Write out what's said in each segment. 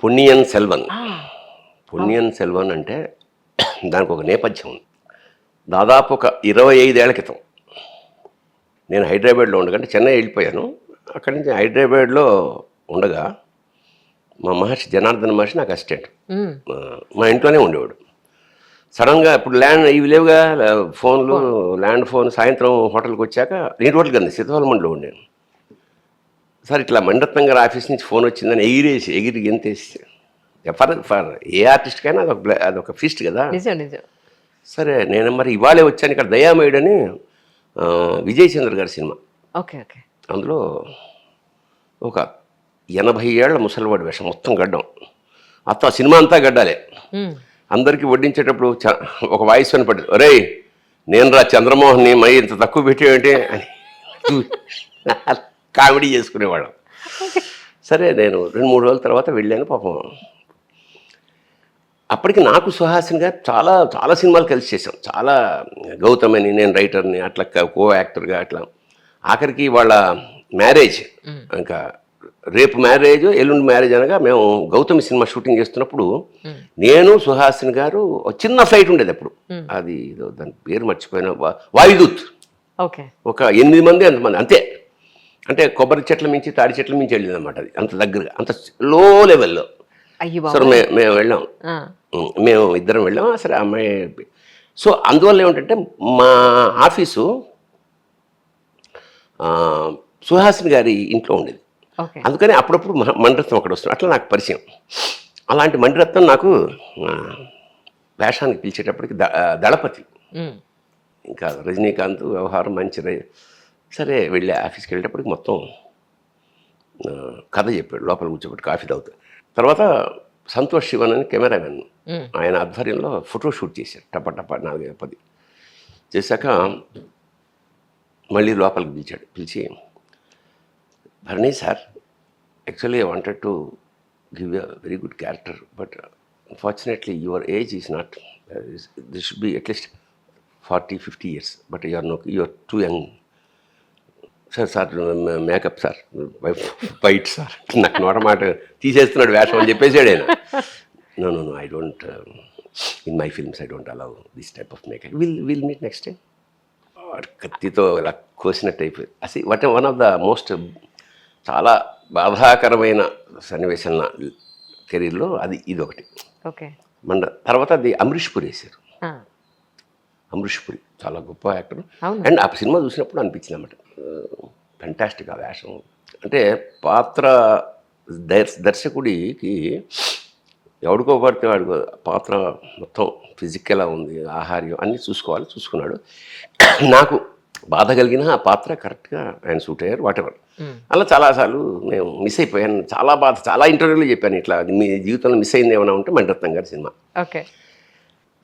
పొన్నియిన్ సెల్వన్. ఆ! పొన్నియిన్ సెల్వన్ అంటే దానికి ఒక నేపథ్యం ఉంది. దాదాపు ఒక 25 ఏళ్ల క్రితం నేను హైదరాబాద్లో ఉండగా, అంటే చెన్నై వెళ్ళిపోయాను. అక్కడి నుంచి హైదరాబాద్లో ఉండగా మా మహర్షి జనార్దన మహర్షి నాకు అసిస్టెంట్. మా ఇంట్లోనే ఉండేవాడు. సడన్గా ఇప్పుడు ల్యాండ్ ఇవి లేవుగా ఫోన్లు, ల్యాండ్ ఫోన్. సాయంత్రం హోటల్కి వచ్చాక, నేను హోటల్ కదా సీతాఫలమండిలో ఉండాను. సార్ ఇట్లా మణిరత్నం గారి ఆఫీస్ నుంచి ఫోన్ వచ్చిందని ఎగిరి గెంతేసి, ఫర్ ఏ ఆర్టిస్ట్కైనా అదొక ఫీస్ట్ కదా. నిజం నిజం. సరే నేను మరి ఇవాళే వచ్చాను. ఇక్కడ దయామయుడు అని విజయ్ చంద్ర గారి సినిమా. Okay okay. అందులో ఒక 80 ఏళ్ల ముసలివాడి వేషం, మొత్తం గడ్డం. ఆ సినిమా అంతా గడ్డాలే. అందరికీ వడ్డించేటప్పుడు ఒక వాయిస్ వినపడ్డది, ఒరేయ్ నేను రా చంద్రమోహన్ని, మై ఇంత తక్కువ పెట్టేవేంటి అని కామెడీ చేసుకునేవాళ్ళం. సరే నేను 2-3 రోజుల తర్వాత వెళ్ళాను. పాపం అప్పటికి నాకు సుహాసిని గారు చాలా చాలా సినిమాలు కలిసి చేసాం. చాలా గౌతమ్ అని, నేను రైటర్ని, అట్లా కో యాక్టర్గా అట్లా. ఆఖరికి వాళ్ళ మ్యారేజ్, ఇంకా రేపు మ్యారేజ్, ఎల్లుండి మ్యారేజ్ అనగా మేము గౌతమి సినిమా షూటింగ్ చేస్తున్నప్పుడు నేను సుహాసిని గారు చిన్న ఫ్లైట్ ఉండేది అప్పుడు. అది దాని పేరు మర్చిపోయిన, వాయుదూత్. ఓకే. ఒక 8 మంది అంతమంది అంతే. అంటే కొబ్బరి చెట్ల మించి, తాడి చెట్ల మించి వెళ్ళింది అనమాట. అది అంత దగ్గరగా, అంత లో లెవెల్లో. సరే మేము వెళ్ళాం, మేము ఇద్దరం వెళ్ళాం. సరే అమ్మాయి. సో అందువల్ల ఏమిటంటే మా ఆఫీసు సుహాసిని గారి ఇంట్లో ఉండేది. అందుకని అప్పుడప్పుడు మణిరత్నం అక్కడ వస్తుంది. అట్లా నాకు పరిచయం. అలాంటి మణిరత్నం నాకు వేషానికి పిలిచేటప్పటికి దళపతి, ఇంకా రజనీకాంత్ వ్యవహారం మంచి. సరే వెళ్ళి ఆఫీస్కి వెళ్ళేటప్పటికి మొత్తం కథ చెప్పాడు. లోపల కూర్చోబెట్టి కాఫీ తాగుతాడు. తర్వాత సంతోష్ శివన్ అని కెమెరామెన్, ఆయన ఆధ్వర్యంలో ఫోటో షూట్ చేశారు. టపా 4-10 చేశాక మళ్ళీ లోపలికి పిలిచాడు. పిలిచి, Bharani sir, actually I wanted to give a very good character, but unfortunately your age is not, this should be at least 40-50 years, but you are too young. Sir makeup sir, white sir, నాకు నోట మాట తీసేస్తున్నాడు వేషం అని చెప్పేసాడు ఆయన. No I don't, in my films I don't allow this type of makeup. Will meet next time. కత్తితో ఇలా కోసినట్టు అయిపోయింది. అసలు వన్ ఆఫ్ ద మోస్ట్, చాలా బాధాకరమైన సన్నివేశం నా కెరీర్లో ఇది ఒకటి. ఓకే. తర్వాత అది అమరీష్ పురి వేశారు. అమరీష్ పురి చాలా గొప్ప యాక్టర్. అండ్ ఆ సినిమా చూసినప్పుడు అనిపించింది అన్నమాట, ఫెంటాస్టిక్ ఆ వేషం. అంటే పాత్ర దర్శకుడికి ఎవడికో పడితే వాడికో పాత్ర మొత్తం ఫిజికల్ ఎలా ఉంది, ఆహార్యం అన్నీ చూసుకున్నాడు. నాకు బాధ కలిగిన ఆ పాత్ర కరెక్ట్గా ఆయన సూట్ అయ్యారు. వాటెవర్. అలా చాలాసార్లు నేను మిస్ అయిపోయాను. చాలా బాధ, చాలా ఇంటర్వ్యూలో చెప్పాను, ఇట్లా మీ జీవితంలో మిస్ అయింది ఏమైనా ఉంటే మణిరత్నం గారి సినిమా. ఓకే.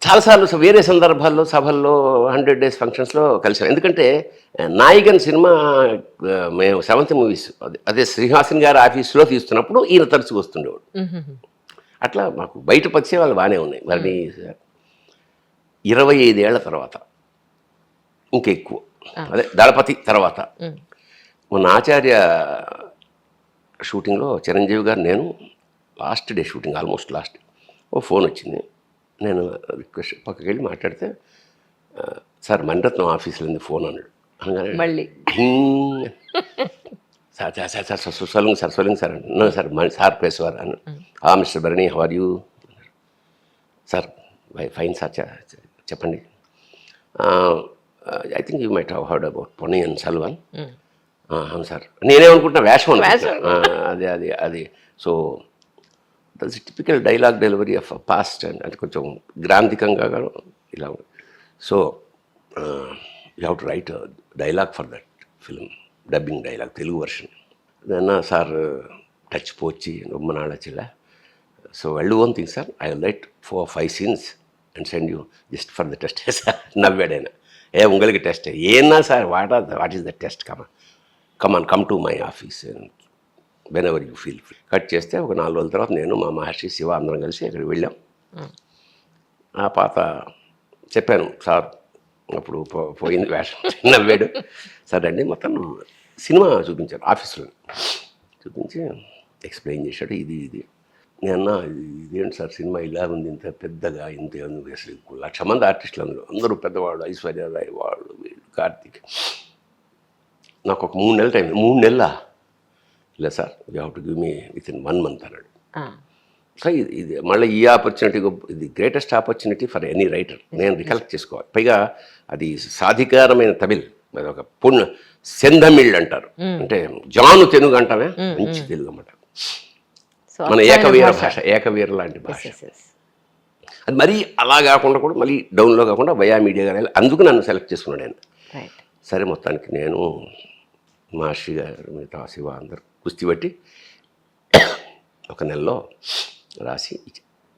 చాలాసార్లు వేరే సందర్భాల్లో, సభల్లో, 100 days ఫంక్షన్స్లో కలిసాం. ఎందుకంటే నాయకన్ సినిమా మేము 7th మూవీస్ అదే శ్రీహాసిని గారి ఆఫీస్లో తీస్తున్నప్పుడు ఈయన తరచుగా వస్తుండేవాడు. అట్లా మాకు బయట పరిచయాలు బాగానే ఉన్నాయి. మరి 25 ఏళ్ల తర్వాత ఇంకెక్కువ, అదే దళపతి తర్వాత మొన్న ఆచార్య షూటింగ్లో చిరంజీవి గారు, నేను last day shooting, almost last, ఓ ఫోన్ వచ్చింది. నేను రిక్వెస్ట్ పక్కకి వెళ్ళి మాట్లాడితే, సార్ మణిరత్నం ఆఫీస్లో ఉంది ఫోన్ అన్నాడు. అనగానే మళ్ళీ సార్ సొలింగ్ సార్ అన్న, సార్ సార్ పేసేవారు అన్న. Mister Bharani, how are you? Sir fine sir, చెప్పండి. I think you might have heard about Ponniyin Selvan. అవును సార్. నేనేమనుకుంటున్నా వేషం అనుకుంటున్నా. అది so that's typical dialogue delivery of past and అంటే కొంచెం గ్రాంధికంగా ఇలా. So you have to write dialogue for that film, dubbing dialogue, Telugu version. దన్నా సార్ టచ్ పోచి ரொம்ப நாளாச்சுல, సో వెళ్ళు one thing sir, I will write 4-5 scenes and send you just for the test. Sir నవ్వాడైనా, உங்களுக்கு టెస్ట్ ఏనా sir, what is the test, come to my office whenever you feel free. Cut చేస్తే ఒక 4 రోజుల తర్వాత నేను, మా మహర్షి, శివ అందరం కలిసి అక్కడికి వెళ్ళాం. ఆ పాత చెప్పాను సార్, అప్పుడు పోయింది వేషం. నవ్వాడు. సరే అండి, మొత్తం సినిమా చూపించారు ఆఫీస్లో. చూపించి ఎక్స్ప్లెయిన్ చేశాడు, ఇది నేను ఇదేంటి సార్ సినిమా ఇలా ఉంది, ఇంత పెద్దగా, ఇంత ఉంది, అసలు 1,00,000 మంది ఆర్టిస్టులు అందరూ పెద్దవాళ్ళు, ఐశ్వర్య రాయ్ వాళ్ళు, వీళ్ళు, కార్తీక్. నాకు ఒక 3 నెలల టైం. 3 నెలలా? ఇలా sir you have to give me with in 1 month అన్నాడు. సో ఇది మళ్ళీ ఈ ఆపర్చునిటీ, ఇది greatest opportunity for any writer. నేను రికలెక్ట్ చేసుకోవాలి. పైగా అది సాధికారమైన తమిళ్, అది ఒక సెంధమిళ్ అంటారు, అంటే జాను తెలుగు అంటామే, మంచి తెలుగు అన్నమాట. మన ఏకవీర భాష, ఏకవీర లాంటి భాష. అది మరీ అలా కాకుండా కూడా మళ్ళీ డౌన్లో కాకుండా వయా మీడియా కానీ, అందుకు నన్ను సెలెక్ట్ చేసుకున్నాడు ఆయన. సరే మొత్తానికి నేను మహర్షి గారు, మిగతా శివ అందరు కుస్తీ పట్టి ఒక నెలలో రాసి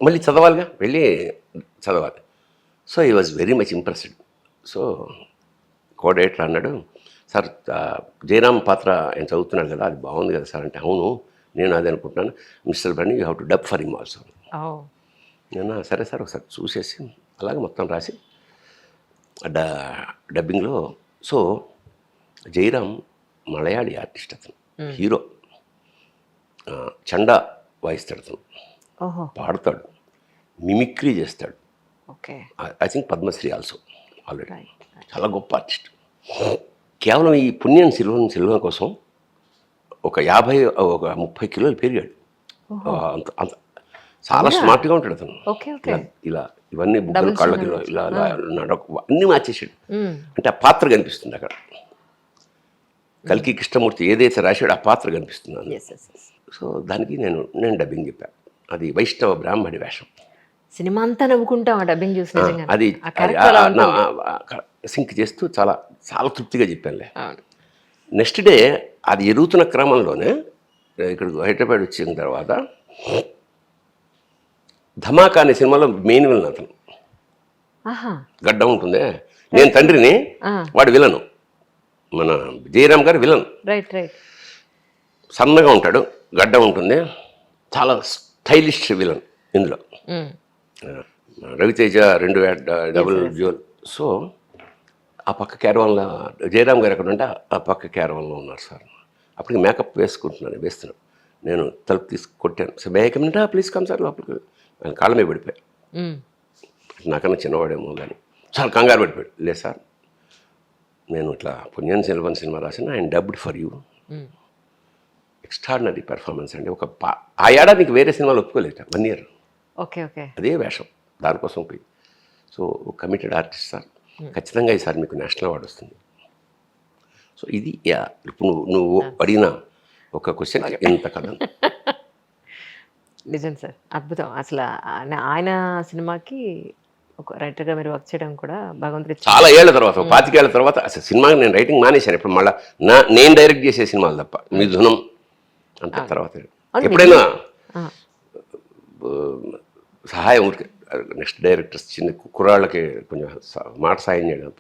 మళ్ళీ చదవాలిగా, వెళ్ళి చదవాలి. సో ఈ was very much impressed. So coordinator అన్నాడు, సార్ జయరామ్ పాత్ర ఆయన చదువుతున్నాడు కదా, అది బాగుంది కదా సార్ అంటే, అవును నేను అది అనుకుంటున్నాను, mister Bunny you have to dub for him also. నేను సరే సార్ ఒకసారి చూసేసి అలాగే మొత్తం రాసి డబ్బింగ్లో. సో జయరామ్ మలయాళీ ఆర్టిస్ట్, అతను హీరో, చండా వాయిస్తాడు, అతను పాడతాడు, మిమిక్రీ చేస్తాడు. I think Padmashri also already. చాలా గొప్ప ఆర్టిస్ట్. కేవలం ఈ పుణ్యం సిల్వన్ కోసం ఒక 30 కిలోలు పెరిగాడు. అంత చాలా స్మార్ట్గా ఉంటాడు అతను. ఇలా ఇవన్నీ బుగ్గలు, కాళ్ళకి ఇలా అన్నీ మార్చేసాడు. అంటే ఆ పాత్ర కనిపిస్తుంది అక్కడ. కల్కి కృష్ణమూర్తి ఏదైతే రాశాడో ఆ పాత్ర కనిపిస్తుంది. సో దానికి నేను డబ్బింగ్ చెప్పాను. అది వైష్ణవ బ్రాహ్మణి వేషం. సినిమా అంతా నవ్వుకుంటాం ఆ డబ్బింగ్ చూసి. అది సింక్ చేస్తూ చాలా చాలా తృప్తిగా చెప్పానులే. నెక్స్ట్ డే అది ఎరుగుతున్న క్రమంలోనే ఇక్కడ హైదరాబాద్ వచ్చిన తర్వాత ధమాకా అనే సినిమాలో మెయిన్ విలన్ అతను. గడ్డ ఉంటుంది, నేను తండ్రిని, వాడు విలను, మన జయరామ్ గారు విలన్. సన్నగా ఉంటాడు, గడ్డ ఉంటుంది, చాలా స్టైలిష్ విలన్ ఇందులో. Raviteja 2 double jewel. సో ఆ పక్క క్యారవాన్లో జయరామ్ గారు ఎక్కడ ఉంటే ఆ పక్క క్యారవాన్లో ఉన్నారు సార్. అప్పటికి మేకప్ వేస్తున్నాను. నేను తలుపు తీసి కొట్టాను, సార్ మేకమింటా ప్లీజ్ కమ్ సార్ లోపలికి. ఆయన కాళ్ళ మీద పడిపోయాడు. నాకన్నా చిన్నవాడేమో కానీ చాలా కంగారు పడిపోయాడు. లేదు సార్ నేను ఇట్లా పుణ్యం సిల్వన్ సినిమా రాసిన, ఆయన dubbed for you. Extraordinary performance అండి. ఆ ఏడాది నీకు వేరే సినిమాలు ఒప్పుకోలేదు, 1 year. అదే వేషం, దానికోసం పోయి. సో కమిటెడ్ ఆర్టిస్ట్ సార్, ఖచ్చితంగా ఈసారి మీకు నేషనల్ అవార్డు వస్తుంది. సో ఇది ఇప్పుడు నువ్వు అడిగిన ఒక క్వశ్చన్ ఎంత కదా. నిజం సార్, అద్భుతం. అసలు ఆయన సినిమాకి ఒక రైటర్గా మీరు వర్క్ చేయడం కూడా భగవంతుడి చాలా ఏళ్ళ తర్వాత, 25 ఏళ్ళ తర్వాత. అసలు సినిమా నేను రైటింగ్ మానేశాను. ఇప్పుడు మళ్ళీ నేను డైరెక్ట్ చేసే సినిమాలు తప్ప, మిథునం అంత తర్వాత ఎప్పుడైనా సహాయం ఊరికి నెక్స్ట్ డైరెక్టర్స్ చిన్న కుర్రాళ్ళకి కొంచెం మాట సాయం చేయడం.